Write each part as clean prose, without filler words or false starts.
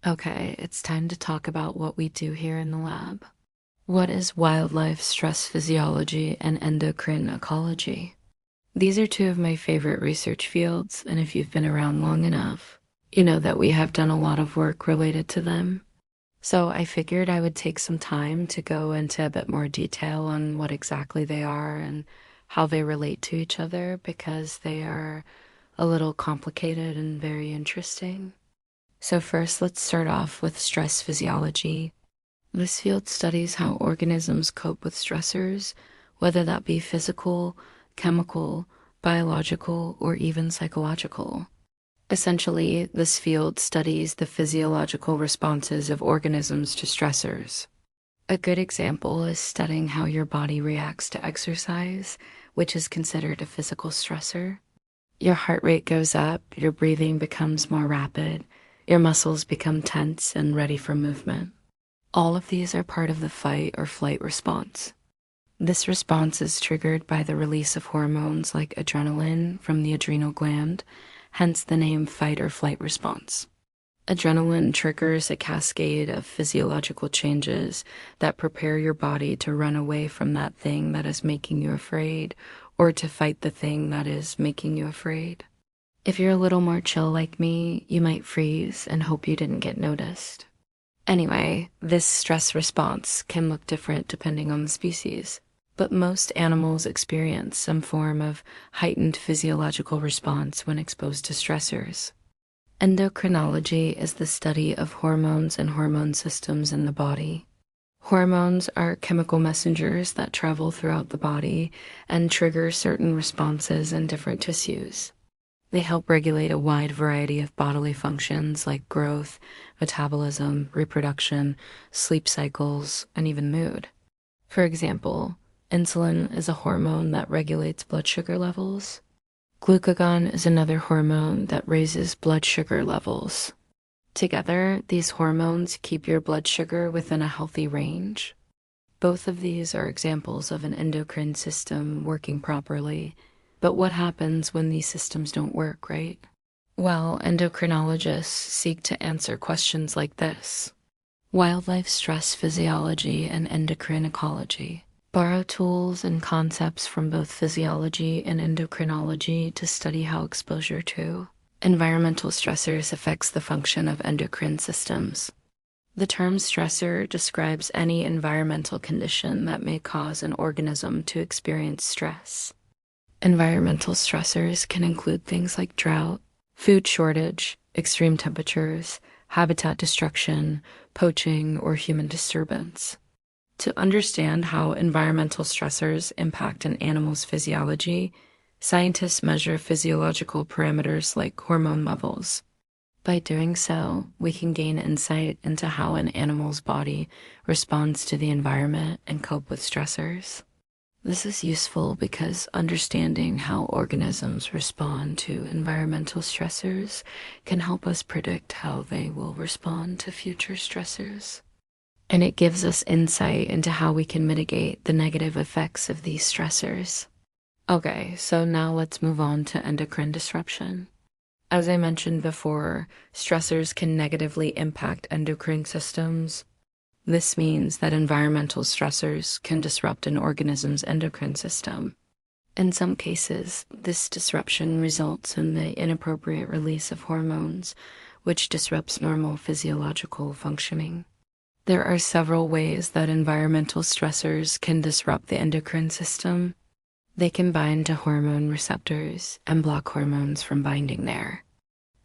Okay, it's time to talk about what we do here in the lab. What is wildlife stress physiology and endocrine ecology? These are two of my favorite research fields, and if you've been around long enough, you know that we have done a lot of work related to them. So I figured I would take some time to go into a bit more detail on what exactly they are and how they relate to each other because they are a little complicated and very interesting. So first, let's start off with stress physiology. This field studies how organisms cope with stressors, whether that be physical, chemical, biological, or even psychological. Essentially, this field studies the physiological responses of organisms to stressors. A good example is studying how your body reacts to exercise, which is considered a physical stressor. Your heart rate goes up, your breathing becomes more rapid, your muscles become tense and ready for movement. All of these are part of the fight or flight response. This response is triggered by the release of hormones like adrenaline from the adrenal gland, hence the name fight or flight response. Adrenaline triggers a cascade of physiological changes that prepare your body to run away from that thing that is making you afraid or to fight the thing that is making you afraid. If you're a little more chill like me, you might freeze and hope you didn't get noticed. Anyway, this stress response can look different depending on the species, but most animals experience some form of heightened physiological response when exposed to stressors. Endocrinology is the study of hormones and hormone systems in the body. Hormones are chemical messengers that travel throughout the body and trigger certain responses in different tissues. They help regulate a wide variety of bodily functions like growth, metabolism, reproduction, sleep cycles, and even mood. For example, insulin is a hormone that regulates blood sugar levels. Glucagon is another hormone that raises blood sugar levels. Together, these hormones keep your blood sugar within a healthy range. Both of these are examples of an endocrine system working properly. But what happens when these systems don't work, right? Well, endocrinologists seek to answer questions like this. Wildlife stress physiology and endocrine ecology borrow tools and concepts from both physiology and endocrinology to study how exposure to environmental stressors affects the function of endocrine systems. The term stressor describes any environmental condition that may cause an organism to experience stress. Environmental stressors can include things like drought, food shortage, extreme temperatures, habitat destruction, poaching, or human disturbance. To understand how environmental stressors impact an animal's physiology, scientists measure physiological parameters like hormone levels. By doing so, we can gain insight into how an animal's body responds to the environment and cope with stressors. This is useful because understanding how organisms respond to environmental stressors can help us predict how they will respond to future stressors. And it gives us insight into how we can mitigate the negative effects of these stressors. Okay, so now let's move on to endocrine disruption. As I mentioned before, stressors can negatively impact endocrine systems. This means that environmental stressors can disrupt an organism's endocrine system. In some cases, this disruption results in the inappropriate release of hormones, which disrupts normal physiological functioning. There are several ways that environmental stressors can disrupt the endocrine system. They can bind to hormone receptors and block hormones from binding there.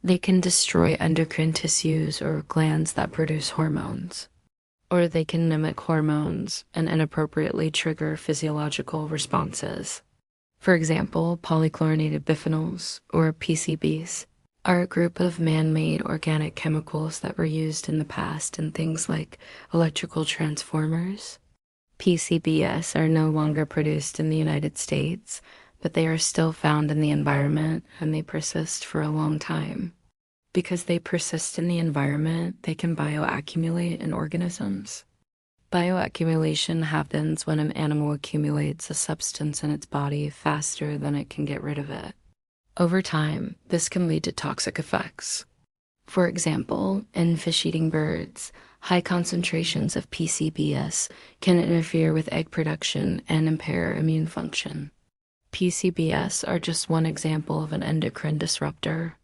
They can destroy endocrine tissues or glands that produce hormones. Or they can mimic hormones and inappropriately trigger physiological responses. For example, polychlorinated biphenyls, or PCBs, are a group of man-made organic chemicals that were used in the past in things like electrical transformers. PCBs are no longer produced in the United States, but they are still found in the environment and they persist for a long time. Because they persist in the environment, they can bioaccumulate in organisms. Bioaccumulation happens when an animal accumulates a substance in its body faster than it can get rid of it. Over time, this can lead to toxic effects. For example, in fish-eating birds, high concentrations of PCBs can interfere with egg production and impair immune function. PCBs are just one example of an endocrine disruptor.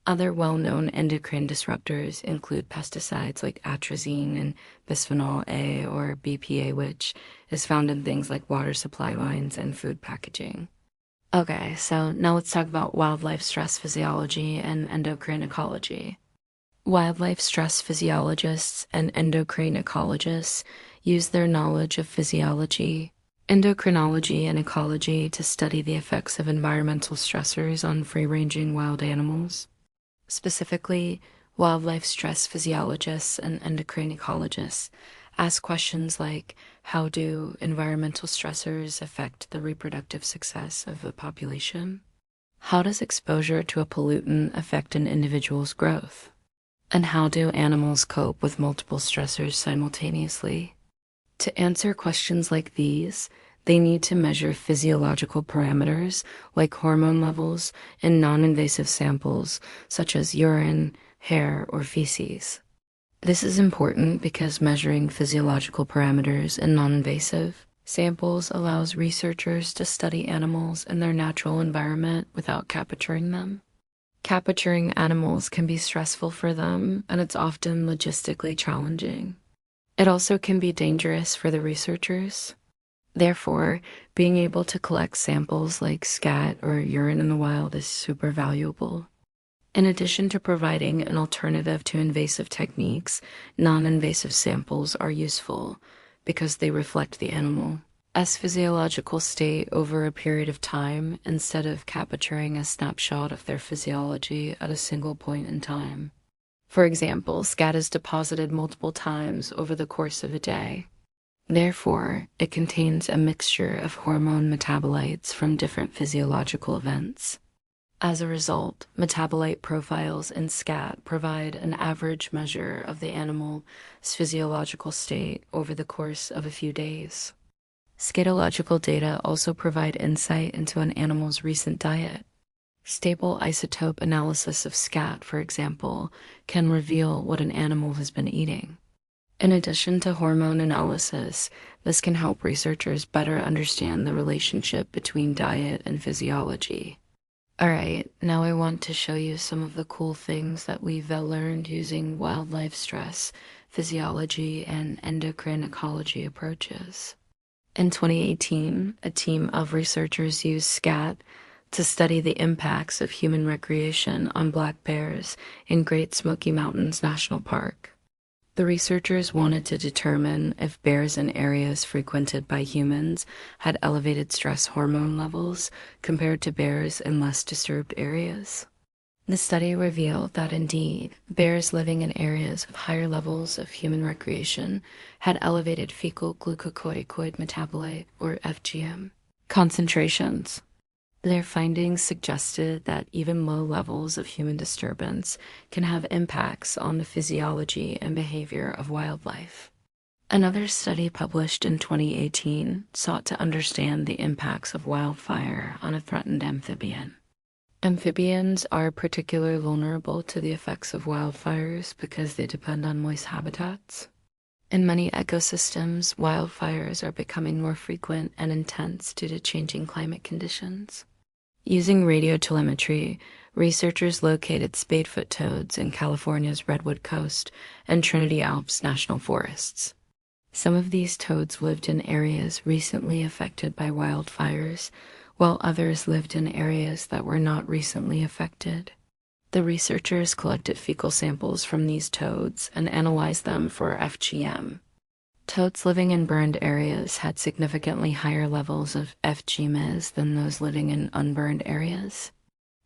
Other well-known endocrine disruptors include pesticides like atrazine and bisphenol A or BPA, which is found in things like water supply lines and food packaging. Okay, so now let's talk about wildlife stress physiology and endocrine ecology. Wildlife stress physiologists and endocrine ecologists use their knowledge of physiology, endocrinology, and ecology to study the effects of environmental stressors on free-ranging wild animals. Specifically, wildlife stress physiologists and endocrine ecologists ask questions like, how do environmental stressors affect the reproductive success of a population? How does exposure to a pollutant affect an individual's growth? And how do animals cope with multiple stressors simultaneously? To answer questions like these, they need to measure physiological parameters like hormone levels in non-invasive samples such as urine, hair, or feces. This is important because measuring physiological parameters in non-invasive samples allows researchers to study animals in their natural environment without capturing them. Capturing animals can be stressful for them, and it's often logistically challenging. It also can be dangerous for the researchers. Therefore, being able to collect samples like scat or urine in the wild is super valuable. In addition to providing an alternative to invasive techniques, non-invasive samples are useful because they reflect the animal's physiological state over a period of time instead of capturing a snapshot of their physiology at a single point in time. For example, scat is deposited multiple times over the course of a day. Therefore, it contains a mixture of hormone metabolites from different physiological events. As a result, metabolite profiles in scat provide an average measure of the animal's physiological state over the course of a few days. Scatological data also provide insight into an animal's recent diet. Stable isotope analysis of scat, for example, can reveal what an animal has been eating. In addition to hormone analysis, this can help researchers better understand the relationship between diet and physiology. Alright, now I want to show you some of the cool things that we've learned using wildlife stress, physiology, and endocrine ecology approaches. In 2018, a team of researchers used scat to study the impacts of human recreation on black bears in Great Smoky Mountains National Park. The researchers wanted to determine if bears in areas frequented by humans had elevated stress hormone levels compared to bears in less disturbed areas. The study revealed that indeed, bears living in areas of higher levels of human recreation had elevated fecal glucocorticoid metabolite, or FGM, concentrations. Their findings suggested that even low levels of human disturbance can have impacts on the physiology and behavior of wildlife. Another study published in 2018 sought to understand the impacts of wildfire on a threatened amphibian. Amphibians are particularly vulnerable to the effects of wildfires because they depend on moist habitats. In many ecosystems, wildfires are becoming more frequent and intense due to changing climate conditions. Using radiotelemetry, researchers located spadefoot toads in California's Redwood Coast and Trinity Alps National Forests. Some of these toads lived in areas recently affected by wildfires, while others lived in areas that were not recently affected. The researchers collected fecal samples from these toads and analyzed them for FGM. Toads living in burned areas had significantly higher levels of FGMs than those living in unburned areas.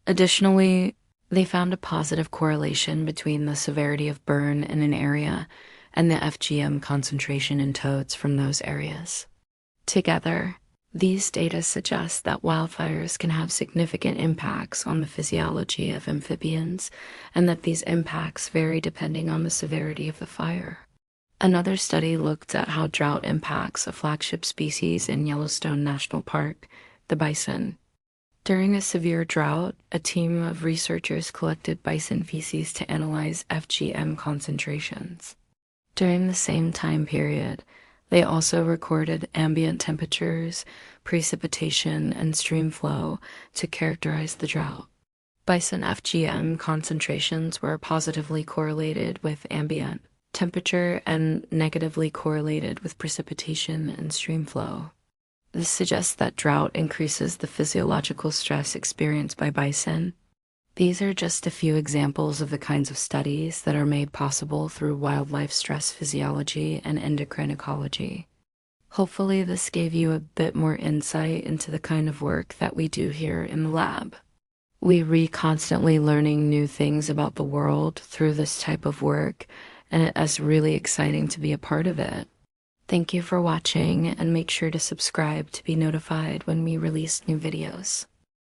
Additionally, they found a positive correlation between the severity of burn in an area and the FGM concentration in toads from those areas. Together, these data suggest that wildfires can have significant impacts on the physiology of amphibians and that these impacts vary depending on the severity of the fire. Another study looked at how drought impacts a flagship species in Yellowstone National Park, the bison. During a severe drought, a team of researchers collected bison feces to analyze FGM concentrations. During the same time period, they also recorded ambient temperatures, precipitation, and stream flow to characterize the drought. Bison FGM concentrations were positively correlated with ambient temperature and negatively correlated with precipitation and stream flow. This suggests that drought increases the physiological stress experienced by bison. These are just a few examples of the kinds of studies that are made possible through wildlife stress physiology and endocrine ecology. Hopefully, this gave you a bit more insight into the kind of work that we do here in the lab. We constantly learning new things about the world through this type of work, and it's really exciting to be a part of it. Thank you for watching, and make sure to subscribe to be notified when we release new videos.